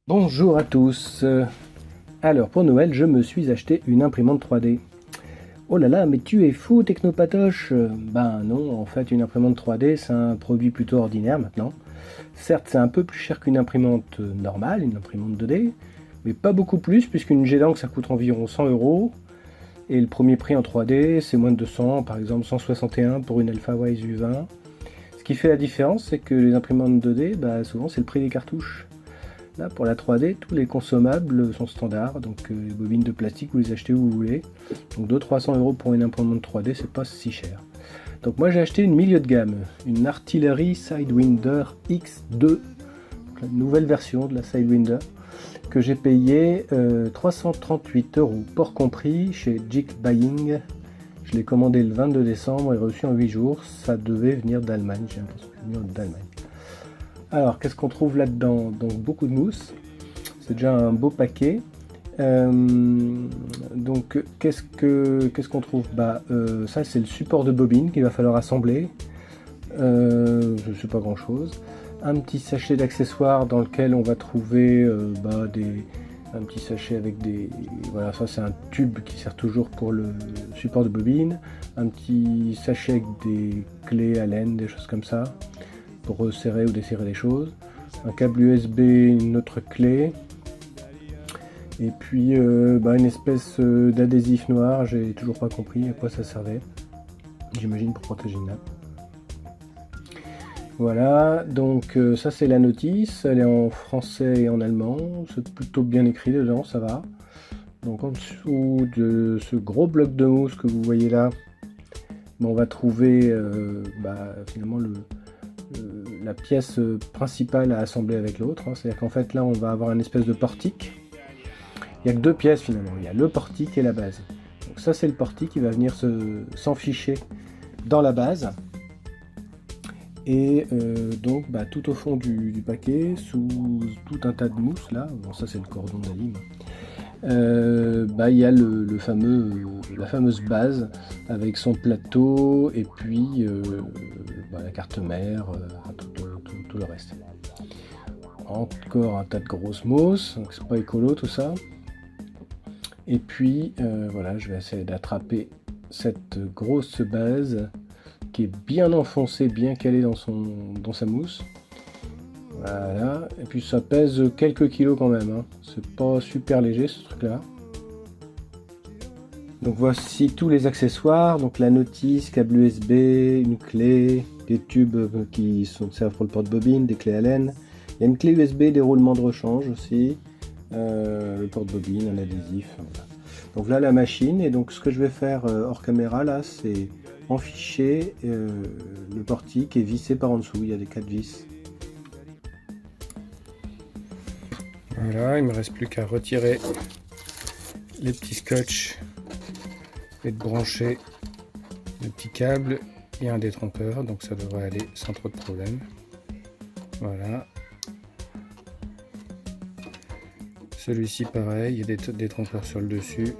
Bonjour à tous. Alors pour Noël, je me suis acheté une imprimante 3D. Oh là là, mais tu es fou, Technopatoche! Ben non, en fait, une imprimante 3D, c'est un produit plutôt ordinaire maintenant. Certes, c'est un peu plus cher qu'une imprimante normale, une imprimante 2D, mais pas beaucoup plus, puisqu'une G-Lang, ça coûte environ 100 euros. Et le premier prix en 3D, c'est moins de 200, par exemple 161 pour une AlphaWise U20. Ce qui fait la différence, c'est que les imprimantes 2D, bah, souvent, c'est le prix des cartouches. Là, pour la 3D, tous les consommables sont standards, donc les bobines de plastique, vous les achetez où vous voulez. Donc 200-300 euros pour une imprimante 3D, c'est pas si cher. Donc moi j'ai acheté une milieu de gamme, une Artillery Sidewinder X2, la nouvelle version de la Sidewinder, que j'ai payé 338 euros, port compris, chez Geek Buying. Je l'ai commandé le 22 décembre et reçu en 8 jours. Ça devait venir d'Allemagne, j'ai l'impression que c'est venu d'Allemagne. Alors, qu'est-ce qu'on trouve là-dedans? Donc, beaucoup de mousse. C'est déjà un beau paquet. Donc, qu'est-ce qu'on trouve? Ça, c'est le support de bobine qu'il va falloir assembler. Je ne sais pas grand-chose. Un petit sachet d'accessoires dans lequel on va trouver un petit sachet avec des... Voilà, ça, c'est un tube qui sert toujours pour le support de bobine. Un petit sachet avec des clés Allen, des choses comme ça, pour resserrer ou desserrer les choses, un câble USB, une autre clé, et puis une espèce d'adhésif noir, j'ai toujours pas compris à quoi ça servait, j'imagine pour protéger une nappe. Voilà, donc ça c'est la notice, elle est en français et en allemand, c'est plutôt bien écrit dedans, ça va. Donc en dessous de ce gros bloc de mousse que vous voyez là, on va trouver finalement la pièce principale à assembler avec l'autre. C'est-à-dire qu'en fait là on va avoir une espèce de portique. Il n'y a que deux pièces finalement, il y a le portique et la base. Donc ça c'est le portique qui va venir s'enficher dans la base. Et tout au fond du paquet, sous tout un tas de mousse là, bon ça c'est le cordon d'alim, il y a la fameuse base avec son plateau et puis la carte mère, tout le reste. Encore un tas de grosses mousse, donc c'est pas écolo tout ça. Et puis je vais essayer d'attraper cette grosse base qui est bien enfoncée, bien calée dans sa mousse. Voilà, et puis ça pèse quelques kilos quand même, hein. C'est pas super léger ce truc là. Donc voici tous les accessoires, donc la notice, câble USB, une clé, des tubes qui servent pour le porte-bobine, des clés Allen. Il y a une clé USB, des roulements de rechange aussi, le porte-bobine, un adhésif. Voilà. Donc là la machine, et donc ce que je vais faire hors caméra là, c'est enficher le portique et visser par en dessous, il y a des 4 vis. Voilà, il me reste plus qu'à retirer les petits scotch et de brancher le petit câble et un détrompeur, donc ça devrait aller sans trop de problème. Voilà. Celui-ci pareil, il y a des détrompeurs sur le dessus.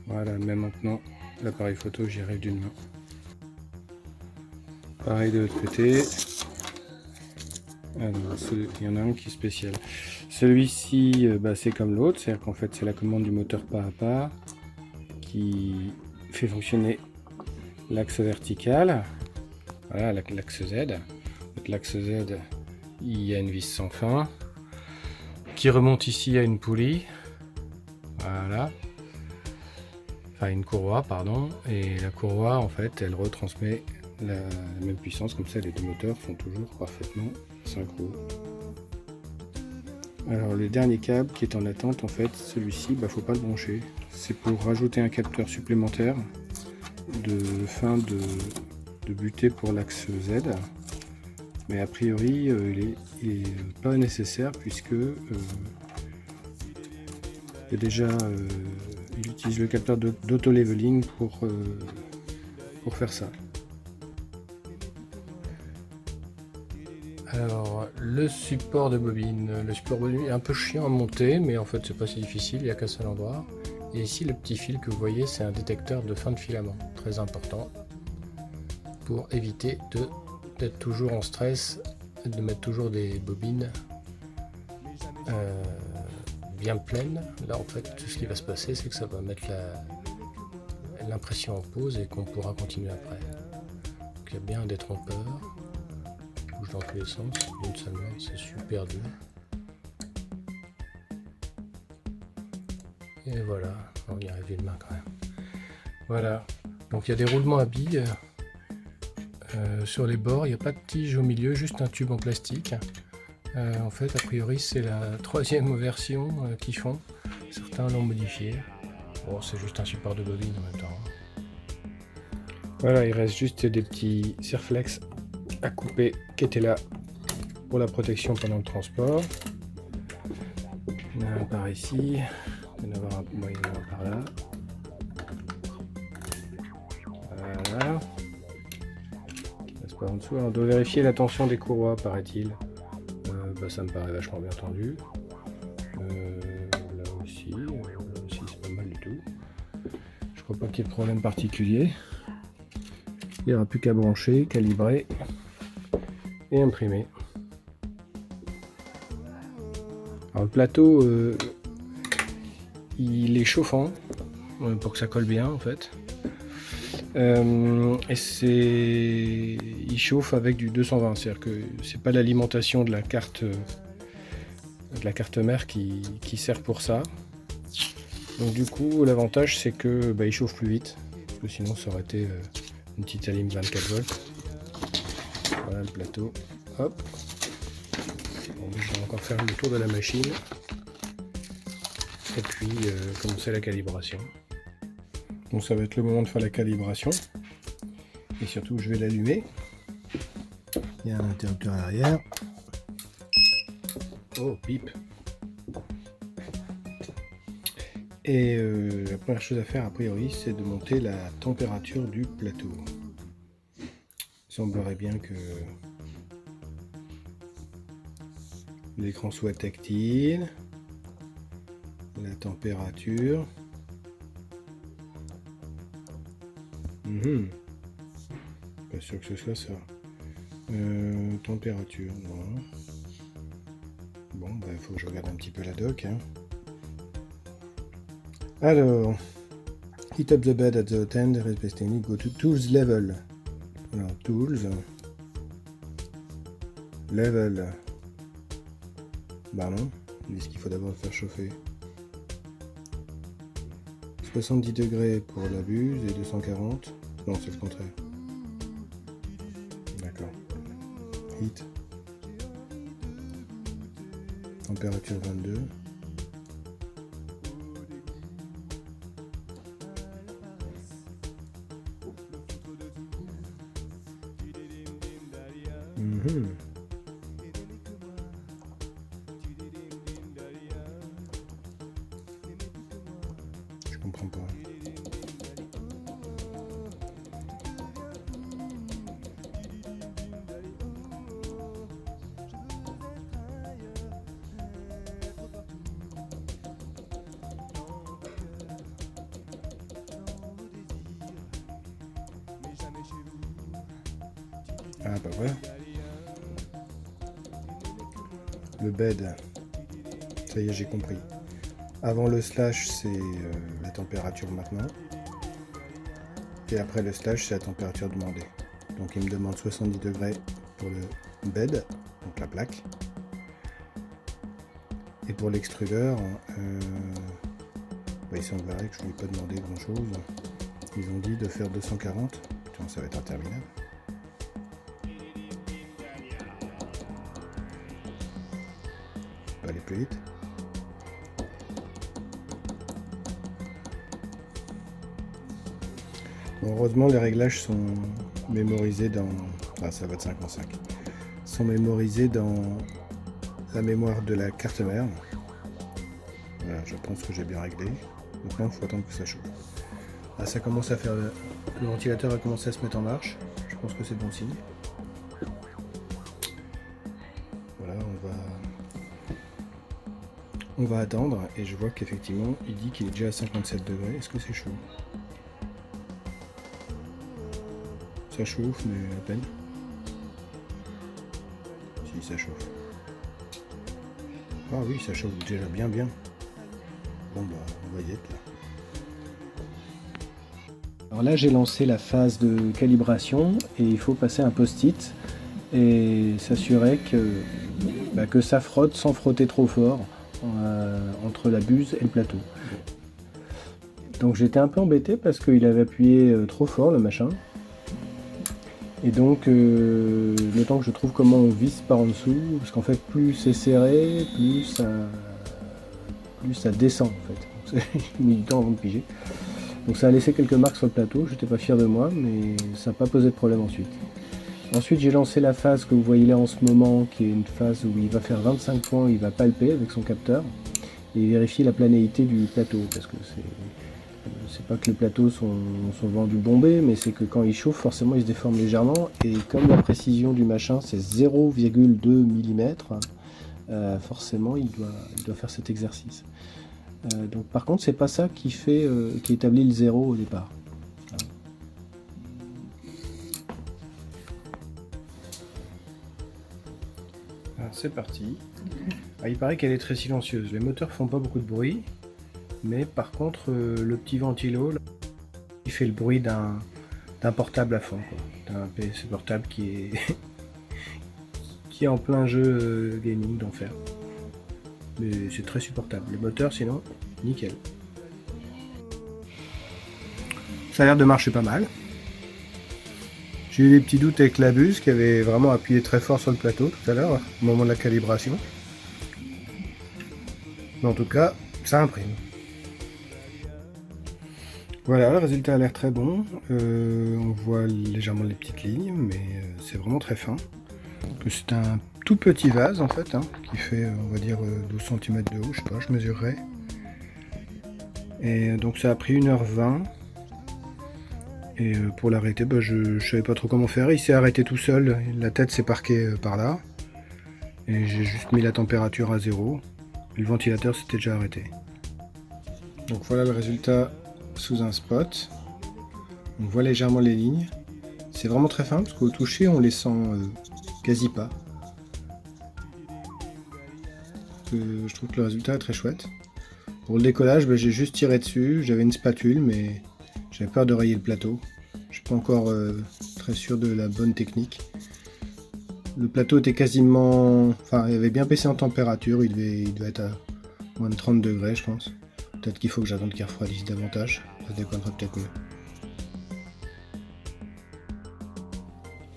Voilà, mais maintenant l'appareil photo, j'y arrive d'une main. Pareil de l'autre côté. Alors, il y en a un qui est spécial. Celui-ci, c'est comme l'autre, c'est-à-dire qu'en fait c'est la commande du moteur pas à pas qui fait fonctionner l'axe vertical. Voilà, l'axe Z. Donc l'axe Z, il y a une vis sans fin qui remonte ici à une poulie. Voilà. Enfin une courroie, pardon. Et la courroie, en fait, elle retransmet la même puissance, comme ça les deux moteurs sont toujours parfaitement synchro. Alors le dernier câble qui est en attente, en fait, celui-ci, faut pas le brancher. C'est pour rajouter un capteur supplémentaire de fin de butée pour l'axe Z. Mais a priori, il est pas nécessaire puisque il utilise le capteur d'auto-leveling pour faire ça. Alors, le support de bobine. Le support de bobine est un peu chiant à monter, mais en fait c'est pas si difficile, il n'y a qu'un seul endroit. Et ici le petit fil que vous voyez, c'est un détecteur de fin de filament, très important. pour éviter d'être toujours en stress, de mettre toujours des bobines bien pleines. Là en fait tout ce qui va se passer c'est que ça va mettre l'impression en pause et qu'on pourra continuer après. Donc il y a bien des trompeurs, qui bougent dans tous les sens, d'une seule main, c'est super dur. Et voilà, on y arrive d'une main quand même. Voilà, donc il y a des roulements à billes sur les bords, il n'y a pas de tige au milieu, juste un tube en plastique. En fait, a priori, c'est la 3e version qu'ils font. Certains l'ont modifié. Bon, c'est juste un support de bobine en même temps. Voilà, il reste juste des petits serflex à couper qui étaient là pour la protection pendant le transport. Il y en a un par ici, il y en a un par là. Voilà. Il reste pas en dessous. On doit vérifier la tension des courroies, paraît-il. Ça me paraît vachement bien tendu. Là aussi c'est pas mal du tout. Je crois pas qu'il y ait de problème particulier. Il n'y aura plus qu'à brancher, calibrer et imprimer. Alors le plateau, il est chauffant pour que ça colle bien en fait. Et il chauffe avec du 220, c'est-à-dire que c'est pas l'alimentation de la carte mère qui sert pour ça. Donc du coup l'avantage c'est que il chauffe plus vite, parce que sinon ça aurait été une petite alim 24 volts. Voilà le plateau. Hop. Bon, je vais encore faire le tour de la machine et puis commencer la calibration. Donc ça va être le moment de faire la calibration. Et surtout je vais l'allumer. Il y a un interrupteur à l'arrière. Oh, bip. Et la première chose à faire a priori c'est de monter la température du plateau. Il semblerait bien que l'écran soit tactile. La température. Pas sûr que ce soit ça. Température, non. Bon, il faut que je regarde un petit peu la doc. Hein. Alors, heat up the bed at the hot end, rest technique, go to tools level. Alors, tools, level. Bah non, ils disent qu'il faut d'abord le faire chauffer. 70 degrés pour la buse et 240. Non, c'est le contraire. D'accord. Heat. Température 22. Je comprends pas. Ah bah voilà. Le bed, ça y est, j'ai compris. Avant le slash, c'est la température maintenant. Et après le slash, c'est la température demandée. Donc il me demande 70 degrés pour le bed, donc la plaque. Et pour l'extrudeur, il semblerait que je ne lui ai pas demandé grand chose. Ils ont dit de faire 240. Tiens, ça va être interminable. Aller plus vite. Bon, heureusement les réglages sont mémorisés dans... Ah, ça va de 5 en 5. Sont mémorisés dans la mémoire de la carte mère. Voilà, je pense que j'ai bien réglé. Maintenant il faut attendre que ça chauffe. Ah, ça commence à faire... Le ventilateur a commencé à se mettre en marche. Je pense que c'est bon signe. Voilà, on va attendre et je vois qu'effectivement il dit qu'il est déjà à 57 degrés. Est-ce que c'est chaud? Ça chauffe, mais à peine. Si, ça chauffe. Ah oui, ça chauffe déjà bien. Bon bah, on va y être là. Alors là, j'ai lancé la phase de calibration et il faut passer un post-it et s'assurer que ça frotte sans frotter trop fort entre la buse et le plateau. Donc j'étais un peu embêté parce qu'il avait appuyé trop fort le machin. Et donc le temps que je trouve comment on visse par en dessous, parce qu'en fait plus c'est serré, plus ça descend en fait. J'ai mis du temps avant de piger. Donc ça a laissé quelques marques sur le plateau, j'étais pas fier de moi, mais ça n'a pas posé de problème ensuite. Ensuite j'ai lancé la phase que vous voyez là en ce moment, qui est une phase où il va faire 25 points, il va palper avec son capteur, et vérifier la planéité du plateau, parce que c'est pas que les plateaux sont vendus bombés, mais c'est que quand ils chauffent, forcément ils se déforment légèrement, et comme la précision du machin c'est 0,2 mm, forcément il doit faire cet exercice. Donc par contre c'est pas ça qui établit le 0 au départ. Alors, c'est parti. Ah, il paraît qu'elle est très silencieuse, les moteurs font pas beaucoup de bruit, mais par contre le petit ventilo là, il fait le bruit d'un portable à fond, d'un PC portable qui est qui est en plein jeu gaming d'enfer. Mais c'est très supportable. Les moteurs sinon, nickel. Ça a l'air de marcher pas mal. J'ai eu des petits doutes avec la buse qui avait vraiment appuyé très fort sur le plateau tout à l'heure, au moment de la calibration. Mais en tout cas, ça imprime. Voilà, le résultat a l'air très bon. On voit légèrement les petites lignes, mais c'est vraiment très fin. C'est un tout petit vase en fait, qui fait on va dire 12 cm de haut, je sais pas, je mesurerai. Et donc ça a pris 1h20. Et pour l'arrêter, je savais pas trop comment faire. Il s'est arrêté tout seul, la tête s'est parquée par là. Et j'ai juste mis la température à 0. Le ventilateur s'était déjà arrêté. Donc voilà le résultat sous un spot. On voit légèrement les lignes. C'est vraiment très fin parce qu'au toucher on les sent quasi pas. Je trouve que le résultat est très chouette. Pour le décollage, j'ai juste tiré dessus. J'avais une spatule mais j'avais peur de rayer le plateau. Je suis pas encore très sûr de la bonne technique. Le plateau était quasiment... Enfin, il avait bien baissé en température. Il devait être à moins de 30 degrés, je pense. Peut-être qu'il faut que j'attende qu'il refroidisse davantage. Ça décollera peut-être mieux.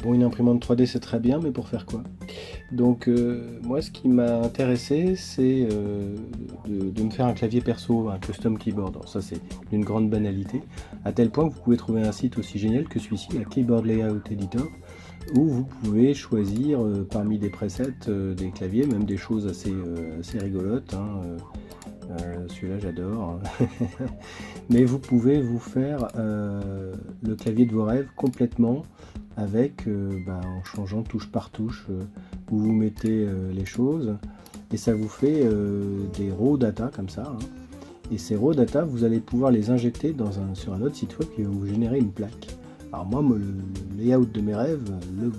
Bon, une imprimante 3D c'est très bien, mais pour faire quoi? Donc moi ce qui m'a intéressé c'est de me faire un clavier perso, un custom keyboard. Alors, ça c'est d'une grande banalité, à tel point que vous pouvez trouver un site aussi génial que celui-ci, la Keyboard Layout Editor, où vous pouvez choisir parmi des presets des claviers, même des choses assez rigolotes. Celui-là j'adore. Mais vous pouvez vous faire le clavier de vos rêves complètement avec en changeant touche par touche où vous mettez les choses, et ça vous fait des raw data comme ça, et ces raw data vous allez pouvoir les injecter sur un autre site web qui va vous générer une plaque. Alors moi le layout de mes rêves, le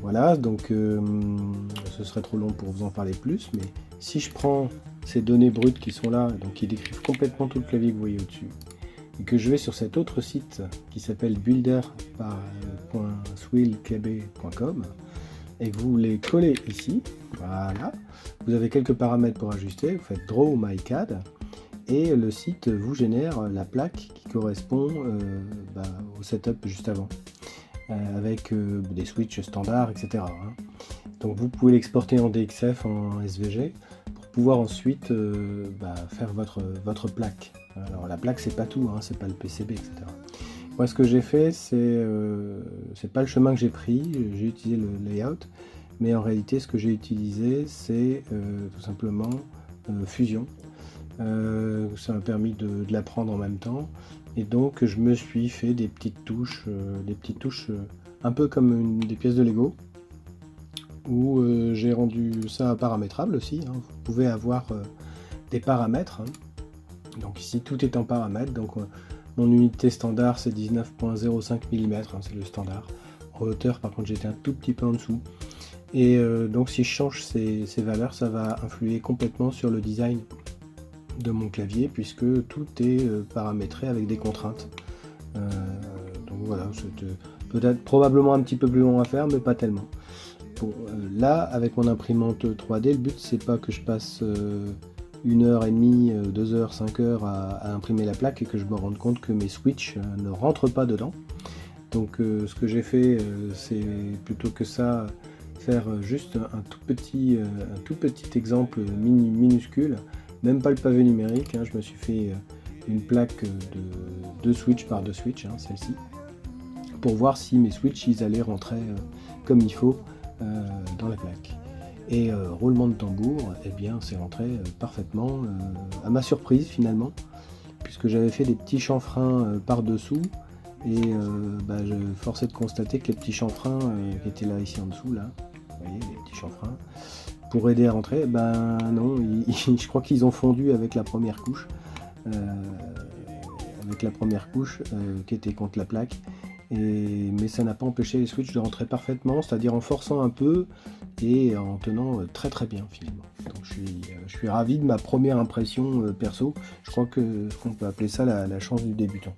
voilà, donc ce serait trop long pour vous en parler plus, mais si je prends ces données brutes qui sont là, donc qui décrivent complètement tout le clavier que vous voyez au-dessus, et que je vais sur cet autre site qui s'appelle builder.swillkb.com, et que vous les collez ici, voilà, vous avez quelques paramètres pour ajuster, vous faites Draw My CAD, et le site vous génère la plaque qui correspond au setup juste avant, avec des switches standards, etc. Donc vous pouvez l'exporter en DXF, en SVG, pour pouvoir ensuite faire votre plaque. Alors la plaque c'est pas tout, c'est pas le PCB, etc. Moi ce que j'ai fait c'est pas le chemin que j'ai pris, j'ai utilisé le layout, mais en réalité ce que j'ai utilisé c'est tout simplement Fusion. Ça m'a permis de l'apprendre en même temps, et donc je me suis fait des petites touches un peu comme des pièces de Lego, où j'ai rendu ça paramétrable aussi. Vous pouvez avoir des paramètres. Donc ici tout est en paramètres, donc Mon unité standard c'est 19,05 mm, hein, c'est le standard. En hauteur par contre j'étais un tout petit peu en dessous. Et donc si je change ces valeurs, ça va influer complètement sur le design de mon clavier, puisque tout est paramétré avec des contraintes. Donc voilà, c'est peut-être probablement un petit peu plus long à faire, mais pas tellement. Bon, là, avec mon imprimante 3D, le but c'est pas que je passe 1h30, 2h, 5h à imprimer la plaque et que je me rende compte que mes switches ne rentrent pas dedans. Donc ce que j'ai fait, c'est plutôt que ça, faire juste un tout petit exemple minuscule, même pas le pavé numérique, hein, je me suis fait une plaque de 2 switches par 2 switches, hein, celle-ci, pour voir si mes switches ils allaient rentrer comme il faut dans la plaque. Et roulement de tambour, eh bien c'est rentré parfaitement, à ma surprise finalement, puisque j'avais fait des petits chanfreins par-dessous, et je forçais de constater que les petits chanfreins qui étaient là ici en dessous, là, vous voyez les petits chanfreins, pour aider à rentrer, ben non, je crois qu'ils ont fondu avec la première couche, qui était contre la plaque. Mais ça n'a pas empêché les switches de rentrer parfaitement, c'est-à-dire en forçant un peu et en tenant très très bien finalement. Donc je suis ravi de ma première impression perso. Je crois qu'on peut appeler ça la chance du débutant.